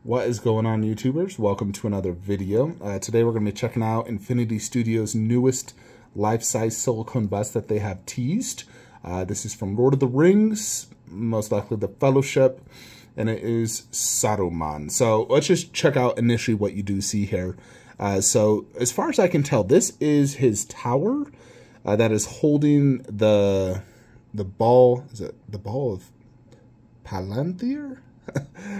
What is going on, YouTubers? Welcome to another video. Today we're going to be checking out Infinity Studios' newest life-size silicone bust that they have teased. This is from Lord of the Rings, most likely the Fellowship, and it is Saruman. So let's just check out initially what you do see here. So as far as I can tell, this is his tower that is holding the ball. Is it the ball of Palantir?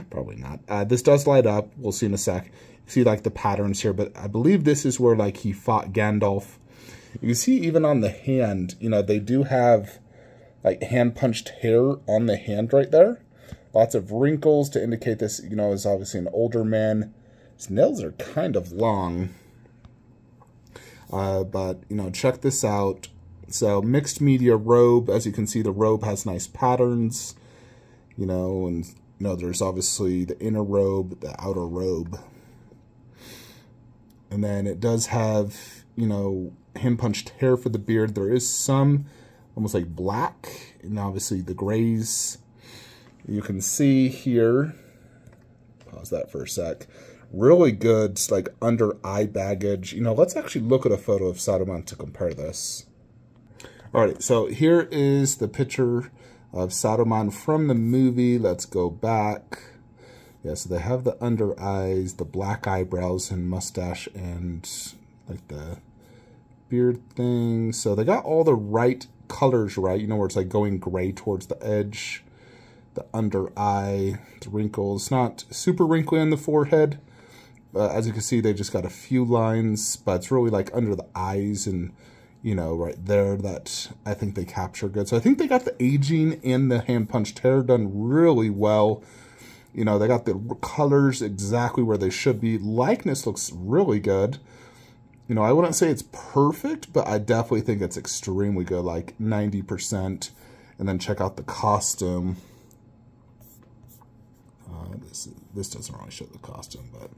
Probably not. This does light up. We'll see in a sec. See like the patterns here, but I believe this is where like he fought Gandalf. You can see even on the hand, you know, they do have like hand punched hair on the hand right there. Lots of wrinkles to indicate this, you know, is obviously an older man. His nails are kind of long. But, you know, check this out. So mixed media robe. As you can see, the robe has nice patterns, you know, and there's obviously the inner robe, the outer robe. And then it does have, you know, hand-punched hair for the beard. There is some almost like black, and obviously the grays. You can see here, pause that for a sec, really good, like under eye baggage. You know, let's actually look at a photo of Saruman to compare this. All right, so here is the picture of Saruman from the movie. Let's go back. Yeah, so they have the under eyes, the black eyebrows and mustache, and like the beard thing. So they got all the right colors right, you know, where it's like going gray towards the edge, the under eye, the wrinkles. Not super wrinkly on the forehead. As you can see, they just got a few lines, but it's really like under the eyes and, you know, right there that I think they capture good. So I think they got the aging and the hand-punched hair done really well. You know, they got the colors exactly where they should be. Likeness looks really good. You know, I wouldn't say it's perfect, but I definitely think it's extremely good, like 90%. And then check out the costume. This doesn't really show the costume, but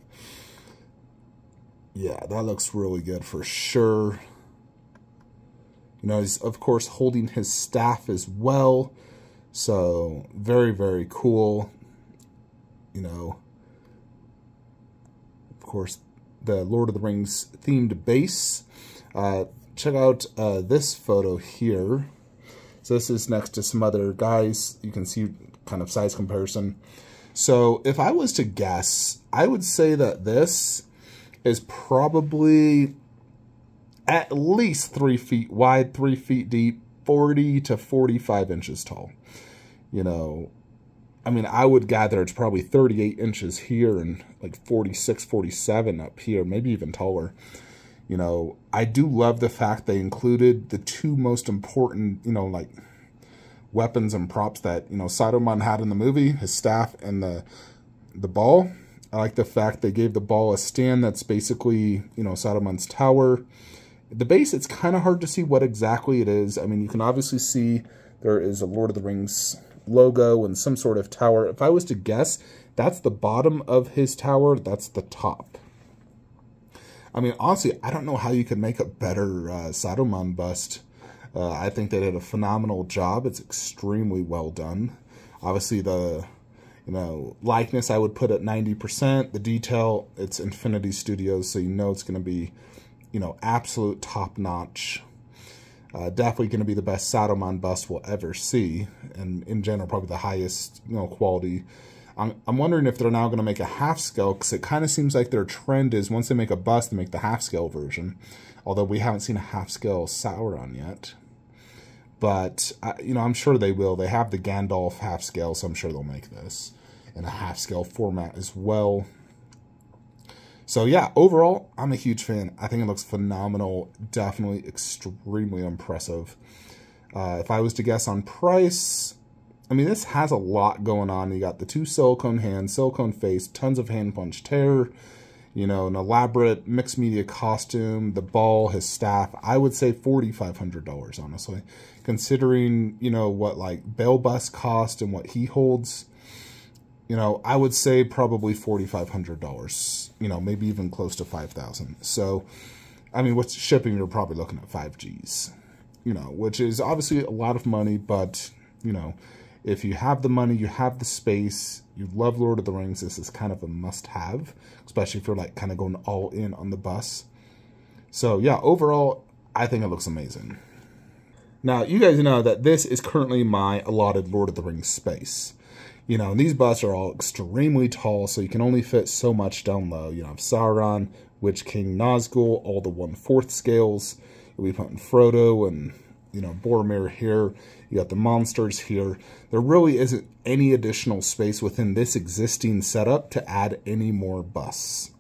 yeah, that looks really good for sure. You know, he's, of course, holding his staff as well. So, very, very cool. You know, of course, the Lord of the Rings themed base. Check out this photo here. So, this is next to some other guys. You can see kind of size comparison. So, if I was to guess, I would say that this is probably at least 3 feet wide, 3 feet deep, 40 to 45 inches tall. You know, I mean, I would gather it's probably 38 inches here and like 46, 47 up here, maybe even taller. You know, I do love the fact they included the two most important, you know, like weapons and props that, you know, Saruman had in the movie, his staff and the ball. I like the fact they gave the ball a stand that's basically, you know, Saruman's tower. The base, it's kind of hard to see what exactly it is. I mean, you can obviously see there is a Lord of the Rings logo and some sort of tower. If I was to guess, that's the bottom of his tower. That's the top. I mean, honestly, I don't know how you could make a better Saruman bust. I think they did a phenomenal job. It's extremely well done. Obviously, the, you know, likeness I would put at 90%. The detail, it's Infinity Studios, so you know it's going to be, you know, absolute top-notch. Definitely going to be the best Saruman bust we'll ever see, and in general, probably the highest, you know, quality. I'm wondering if they're now going to make a half-scale, because it kind of seems like their trend is once they make a bust, they make the half-scale version. Although we haven't seen a half-scale Sauron yet. But, you know, I'm sure they will. They have the Gandalf half-scale, so I'm sure they'll make this in a half-scale format as well. So yeah, overall, I'm a huge fan. I think it looks phenomenal. Definitely extremely impressive. If I was to guess on price, I mean, this has a lot going on. You got the two silicone hands, silicone face, tons of hand-punched hair, you know, an elaborate mixed media costume, the ball, his staff. I would say $4,500, honestly. Considering, you know, what like Bale Bus cost and what he holds, you know, I would say probably $4,500, you know, maybe even close to $5,000. So, I mean, with shipping, you're probably looking at 5 Gs, you know, which is obviously a lot of money, but, you know, if you have the money, you have the space, you love Lord of the Rings, this is kind of a must-have, especially if you're like kind of going all in on the bus. So yeah, overall, I think it looks amazing. Now, you guys know that this is currently my allotted Lord of the Rings space. You know, and these busts are all extremely tall, so you can only fit so much down low. You know, Sauron, Witch King Nazgul, all the 1/4 scales. You'll be putting Frodo and, you know, Boromir here. You got the monsters here. There really isn't any additional space within this existing setup to add any more busts.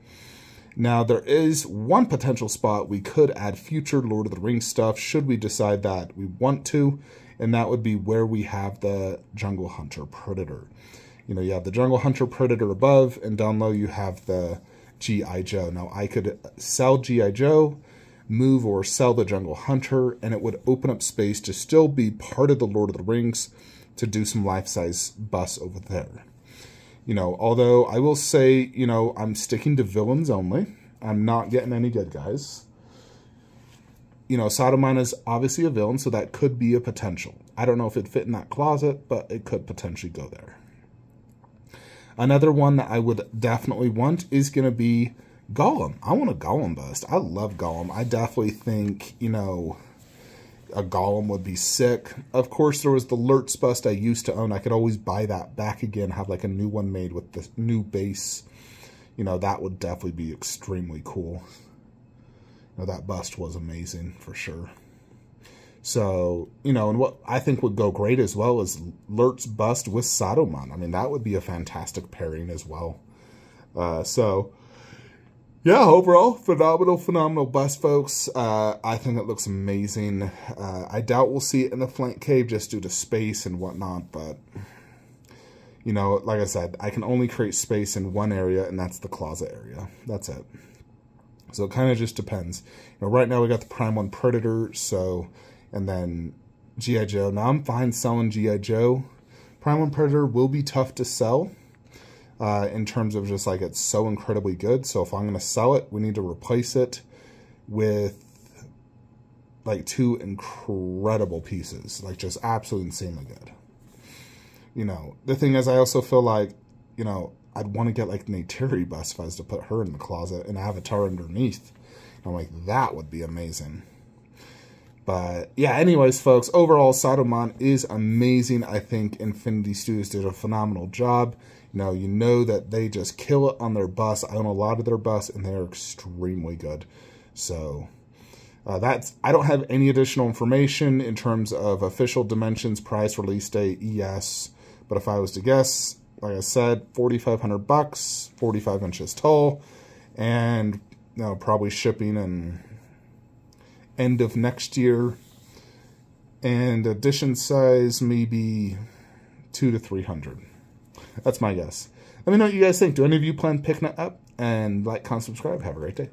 Now, there is one potential spot we could add future Lord of the Rings stuff should we decide that we want to, and that would be where we have the Jungle Hunter Predator. You know, you have the Jungle Hunter Predator above, and down low you have the G.I. Joe. Now, I could sell G.I. Joe, move or sell the Jungle Hunter, and it would open up space to still be part of the Lord of the Rings to do some life-size busts over there. You know, although I will say, you know, I'm sticking to villains only. I'm not getting any good guys. You know, Saruman is obviously a villain, so that could be a potential. I don't know if it'd fit in that closet, but it could potentially go there. Another one that I would definitely want is going to be Gollum. I want a Gollum bust. I love Gollum. I definitely think, you know, a Gollum would be sick. Of course, there was the Lurtz bust I used to own. I could always buy that back again, have like a new one made with the new base. You know, that would definitely be extremely cool. You know, that bust was amazing for sure. So, you know, and what I think would go great as well is Lurtz bust with Saruman. I mean, that would be a fantastic pairing as well. So, yeah, overall, phenomenal bust, folks. I think it looks amazing. I doubt we'll see it in the flank cave just due to space and whatnot, but, you know, like I said, I can only create space in one area, and that's the closet area. That's it. So it kind of just depends. You know, right now we got the Prime 1 Predator, so, and then G.I. Joe. Now, I'm fine selling G.I. Joe. Prime 1 Predator will be tough to sell. In terms of just like it's so incredibly good. So if I'm going to sell it, we need to replace it with like 2 incredible pieces. Like just absolutely insanely good. You know, the thing is I also feel like, you know, I'd want to get like Neytiri bust if I was to put her in the closet and Avatar underneath. I'm like, that would be amazing. But yeah, anyways, folks, overall, Saruman is amazing. I think Infinity Studios did a phenomenal job. You know that they just kill it on their bus. I own a lot of their bus, and they're extremely good. So I don't have any additional information in terms of official dimensions, price, release date, ES. But if I was to guess, like I said, $4,500, 45 inches tall, and you know, probably shipping in end of next year. And edition size maybe 200 to 300. That's my guess. Let me know what you guys think. Do any of you plan picking it up? And like, comment, subscribe. Have a great day.